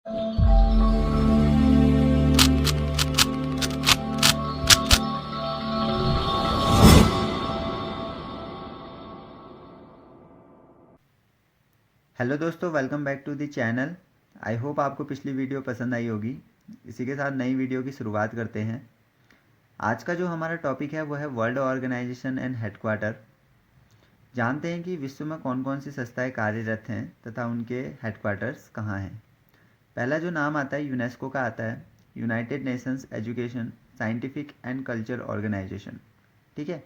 Hello दोस्तों, welcome back to the channel. I hope आपको पिछली वीडियो पसंद आई होगी। इसी के साथ नई वीडियो की शुरुआत करते हैं। आज का जो हमारा टॉपिक है वो है वर्ल्ड ऑर्गेनाइजेशन एंड हेडक्वार्टर। जानते हैं कि विश्व में कौन कौन सी संस्थाएं कार्यरत हैं तथा उनके हेडक्वार्टर्स कहाँ हैं। पहला जो नाम आता है यूनेस्को का आता है, United Nations education, scientific and culture organisation. ठीक है,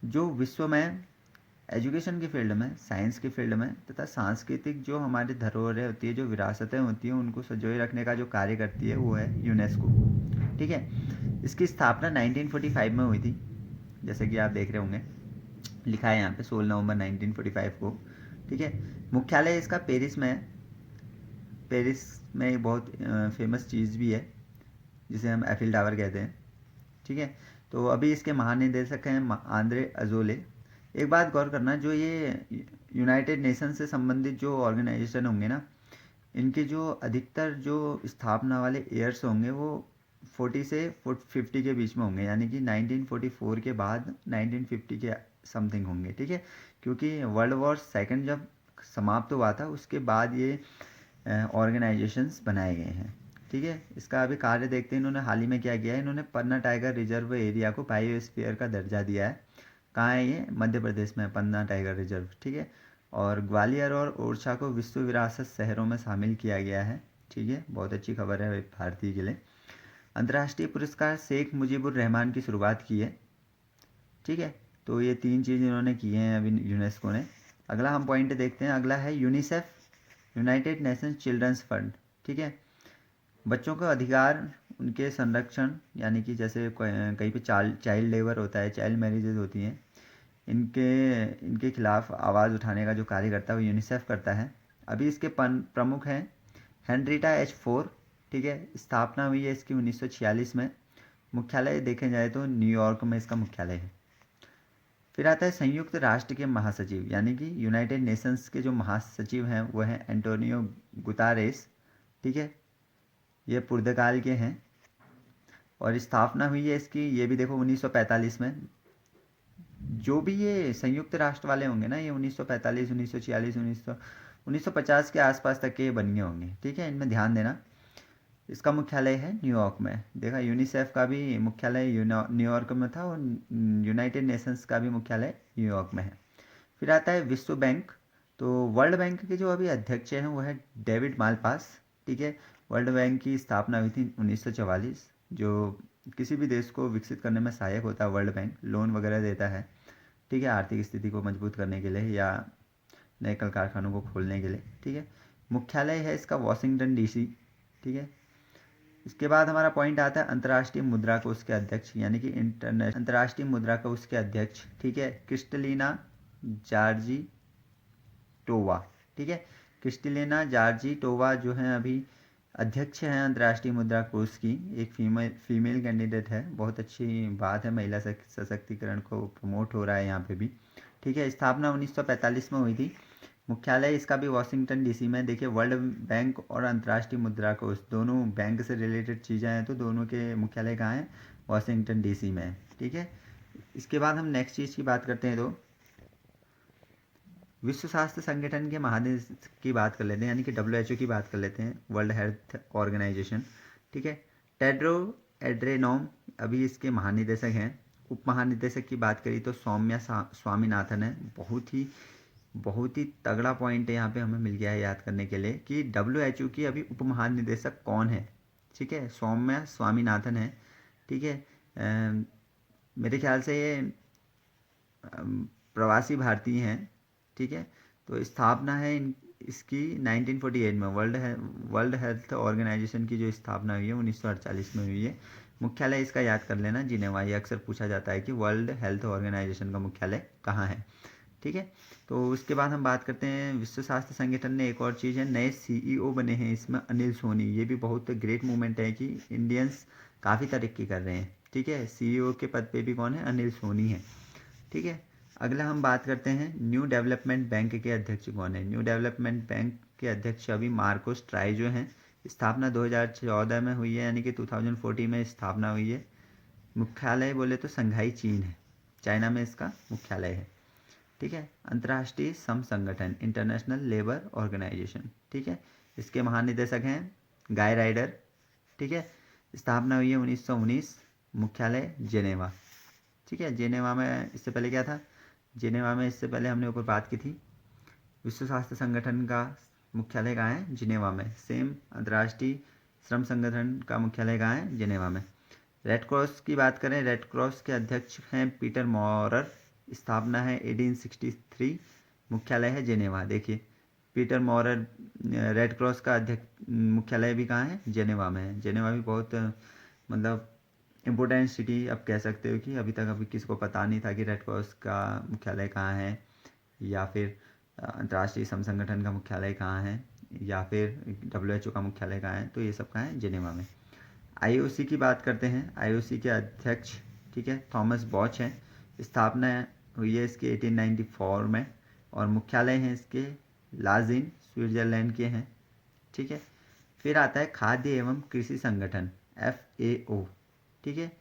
जो विश्व में एजुकेशन की फील्ड में, साइंस की फील्ड में तथा सांस्कृतिक जो हमारी धरोहरें होती है, जो विरासतें होती हैं, उनको संजोए रखने का जो कार्य करती है वो है यूनेस्को। ठीक है, इसकी स्थापना 1945 में हुई थी, जैसे कि आप देख रहे होंगे, लिखा है यहाँ पे 16 नवंबर 1945 को। ठीक है, मुख्यालय इसका पेरिस में है। पेरिस में एक बहुत फेमस चीज़ भी है जिसे हम एफिल टावर कहते हैं। ठीक है, तो अभी इसके महानिदेशक हैं आंद्रे अजोले। एक बात गौर करना, जो ये यूनाइटेड नेशन से संबंधित जो ऑर्गेनाइजेशन होंगे ना, इनके जो अधिकतर जो स्थापना वाले ईयर्स होंगे वो 40 से 50 के बीच में होंगे, यानी कि 1944 के बाद 1950 के समथिंग होंगे। ठीक है, क्योंकि वर्ल्ड वॉर सेकंड जब समाप्त हुआ था उसके बाद ये ऑर्गेनाइजेशंस बनाए गए हैं। ठीक है, इसका अभी कार्य देखते हैं। इन्होंने हाल ही में क्या किया है, इन्होंने पन्ना टाइगर रिजर्व एरिया को बायोस्फीयर का दर्जा दिया है। कहाँ है ये? मध्य प्रदेश में पन्ना टाइगर रिजर्व। ठीक है, और ग्वालियर और ओरछा को विश्व विरासत शहरों में शामिल किया गया है। ठीक है, बहुत अच्छी खबर है भारतीय के लिए। अंतर्राष्ट्रीय पुरस्कार शेख मुजीबुर रहमान की शुरुआत की है। ठीक है, तो ये तीन चीज़ इन्होंने की हैं अभी यूनेस्को ने। अगला हम पॉइंट देखते हैं, अगला है UNICEF, United Nations children's fund. ठीक है, बच्चों का अधिकार, उनके संरक्षण, यानी कि जैसे कहीं पे चाइल्ड लेबर होता है, चाइल्ड मैरिजेज होती हैं, इनके इनके खिलाफ आवाज़ उठाने का जो कार्य करता है वो यूनिसेफ करता है। अभी इसके प्रमुख हैं हेनरीटा H4। ठीक है, स्थापना हुई है इसकी 1946 में। मुख्यालय देखे जाए तो न्यूयॉर्क में इसका मुख्यालय है। फिर आता है संयुक्त राष्ट्र के महासचिव, यानी कि यूनाइटेड नेशंस के जो महासचिव हैं वो हैं एंटोनियो गुतारेस। ठीक है, ये पुर्तगाल के हैं और स्थापना हुई है इसकी, ये भी देखो 1945 में। जो भी ये संयुक्त राष्ट्र वाले होंगे ना, ये 1945, 1946, 1950 के आसपास तक के ये बन गए होंगे। ठीक है, इनमें ध्यान देना। इसका मुख्यालय है न्यूयॉर्क में। देखा, यूनिसेफ का भी मुख्यालय न्यूयॉर्क में था और यूनाइटेड नेशंस का भी मुख्यालय न्यूयॉर्क में है। फिर आता है विश्व बैंक। तो वर्ल्ड बैंक के जो अभी अध्यक्ष हैं वो है डेविड मालपास। ठीक है, वर्ल्ड बैंक की स्थापना हुई थी 1944। जो किसी भी देश को विकसित करने में सहायक होता है वर्ल्ड बैंक, लोन वगैरह देता है। ठीक है, आर्थिक स्थिति को मजबूत करने के लिए या नए कल कारखानों को खोलने के लिए। ठीक है, मुख्यालय है इसका वॉशिंगटन DC। ठीक है, इसके बाद हमारा पॉइंट आता है अंतर्राष्ट्रीय मुद्रा कोष के अध्यक्ष, यानी कि इंटरनेशनल अंतर्राष्ट्रीय मुद्रा कोष के अध्यक्ष। ठीक है, क्रिस्टलिना जॉर्जी टोवा। ठीक है, क्रिस्टलिना जॉर्जी टोवा जो है अभी अध्यक्ष हैं अंतर्राष्ट्रीय मुद्रा कोष की। एक फीमेल कैंडिडेट है, बहुत अच्छी बात है, महिला सशक्तिकरण को प्रमोट हो रहा है यहाँ पे भी। ठीक है, स्थापना 1945 में हुई थी। मुख्यालय इसका भी वॉशिंगटन DC में। देखिए, वर्ल्ड बैंक और अंतर्राष्ट्रीय मुद्रा कोष दोनों बैंक से रिलेटेड चीज़ें हैं, तो दोनों के मुख्यालय कहाँ हैं? वॉशिंगटन DC में। ठीक है, इसके बाद हम नेक्स्ट चीज़ की बात करते हैं, तो विश्व स्वास्थ्य संगठन के महानिदेशक की बात कर लेते हैं, यानी कि WHO की बात कर लेते हैं, वर्ल्ड हेल्थ ऑर्गेनाइजेशन। ठीक है, टेड्रो एड्रेनोम अभी इसके महानिदेशक हैं। उप महानिदेशक की बात करी तो सौम्या स्वामीनाथन है। बहुत ही तगड़ा पॉइंट है यहाँ पे हमें मिल गया है याद करने के लिए कि WHO की अभी उप महानिदेशक कौन है। ठीक है, सौम्या स्वामीनाथन है। ठीक है, मेरे ख्याल से ये प्रवासी भारतीय हैं। ठीक है, तो स्थापना है इसकी 1948 में। वर्ल्ड हेल्थ ऑर्गेनाइजेशन की जो स्थापना हुई है 1948 में हुई है। मुख्यालय इसका याद कर लेना, जिनेवा। ये अक्सर पूछा जाता है कि वर्ल्ड हेल्थ ऑर्गेनाइजेशन का मुख्यालय कहाँ है। ठीक है, तो उसके बाद हम बात करते हैं विश्व स्वास्थ्य संगठन ने एक और चीज़ है, नए CEO बने हैं इसमें, अनिल सोनी। ये भी बहुत ग्रेट मूवमेंट है कि इंडियंस काफ़ी तरक्की कर रहे हैं। ठीक है, CEO के पद पे भी कौन है? अनिल सोनी है। ठीक है, अगला हम बात करते हैं न्यू डेवलपमेंट बैंक के अध्यक्ष कौन है। न्यू डेवलपमेंट बैंक के अध्यक्ष अभी मार्कोस ट्राई जो हैं, स्थापना 2014 में हुई है, यानी कि 2014 में स्थापना हुई है। मुख्यालय बोले तो संघाई चीन है, चाइना में इसका मुख्यालय है। ठीक है। अंतर्राष्ट्रीय श्रम संगठन, इंटरनेशनल लेबर ऑर्गेनाइजेशन। ठीक है। इसके महानिदेशक हैं गाय राइडर। ठीक है। स्थापना हुई है 1919। मुख्यालय जेनेवा। ठीक है। जेनेवा में इससे पहले क्या था, जेनेवा में इससे पहले हमने ऊपर बात की थी। विश्व स्वास्थ्य संगठन का मुख्यालय कहाँ है, जिनेवा में। सेम अंतर्राष्ट्रीय श्रम संगठन का मुख्यालय कहाँ है, जिनेवा में। रेड क्रॉस की बात करें, रेड क्रॉस के अध्यक्ष हैं पीटर मॉरर। स्थापना है 1863। मुख्यालय है जिनेवा। देखिए पीटर मॉरर, रेड क्रॉस का अध्यक्ष, मुख्यालय भी कहाँ है, जिनेवा में है। जिनेवा भी बहुत मतलब इम्पोर्टेंट सिटी आप कह सकते हो कि अभी किसी को पता नहीं था कि रेड क्रॉस का मुख्यालय कहाँ है, या फिर अंतर्राष्ट्रीय श्रम संगठन का मुख्यालय कहाँ है, या फिर WHO का मुख्यालय कहाँ है। तो ये सब कहाँ है, जिनेवा में। IOC की बात करते हैं। IOC के अध्यक्ष, ठीक है, थॉमस बॉच हैं। स्थापना हुई है इसके 1894 में, और मुख्यालय हैं इसके लाजिन, स्विट्जरलैंड के हैं। ठीक है। फिर आता है खाद्य एवं कृषि संगठन, FAO। ठीक है।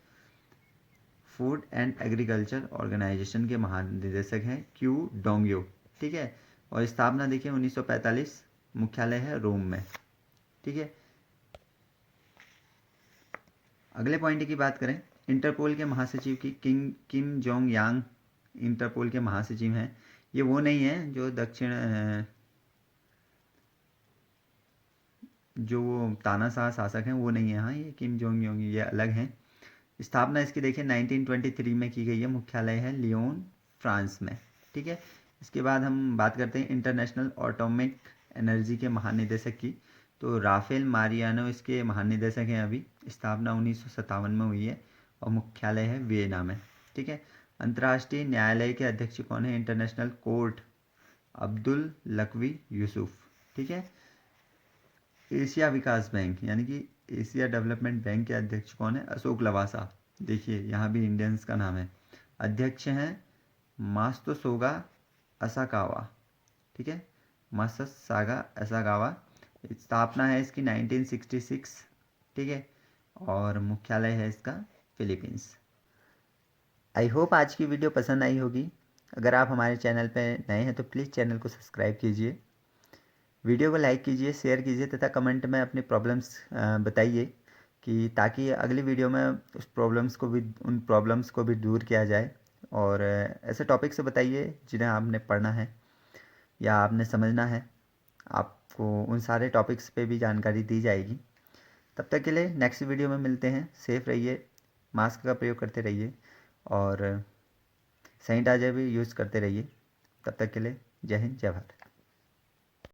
फूड एंड एग्रीकल्चर ऑर्गेनाइजेशन के महानिदेशक हैं क्यू डोंग्यो। ठीक है। और स्थापना देखिए 1945। मुख्यालय है रोम में। ठीक है। अगले पॉइंट की बात करें, इंटरपोल के महासचिव की किम जोंग यांग इंटरपोल के महासचिव हैं। ये वो नहीं है जो जो तानाशाह शासक हैं, वो नहीं है। हाँ, ये किम जोंग यांग ये अलग हैं। स्थापना इसकी देखिए 1923 में की गई है। मुख्यालय है लियोन, फ्रांस में। ठीक है। इसके बाद हम बात करते हैं इंटरनेशनल एटॉमिक एनर्जी के महानिदेशक की। तो राफेल मारियानो इसके महानिदेशक हैं अभी। स्थापना 1957 में हुई है, और मुख्यालय है वियना में। ठीक है। अंतर्राष्ट्रीय न्यायालय के अध्यक्ष कौन है, इंटरनेशनल कोर्ट, अब्दुल लकवी यूसुफ। ठीक है। एशिया विकास बैंक यानी कि एशिया डेवलपमेंट बैंक के अध्यक्ष कौन है, अशोक लवासा। देखिए यहाँ भी इंडियंस का नाम है। अध्यक्ष हैं मात्सुओका असाकावा। ठीक है। मात्सुओका असाकावा। स्थापना है इसकी 1966। ठीक है। और मुख्यालय है इसका फिलीपींस। आई होप आज की वीडियो पसंद आई होगी। अगर आप हमारे चैनल पर नए हैं तो प्लीज़ चैनल को सब्सक्राइब कीजिए, वीडियो को लाइक कीजिए, शेयर कीजिए, तथा कमेंट में अपनी प्रॉब्लम्स बताइए, कि ताकि अगली वीडियो में उन प्रॉब्लम्स को भी दूर किया जाए। और ऐसे टॉपिक से बताइए जिन्हें आपने पढ़ना है या आपने समझना है। आपको उन सारे टॉपिक्स पे भी जानकारी दी जाएगी। तब तक के लिए नेक्स्ट वीडियो में मिलते हैं। सेफ़ रहिए, मास्क का प्रयोग करते रहिए, और सैनिटाइजर भी यूज़ करते रहिए। तब तक के लिए जय हिंद, जय भारत।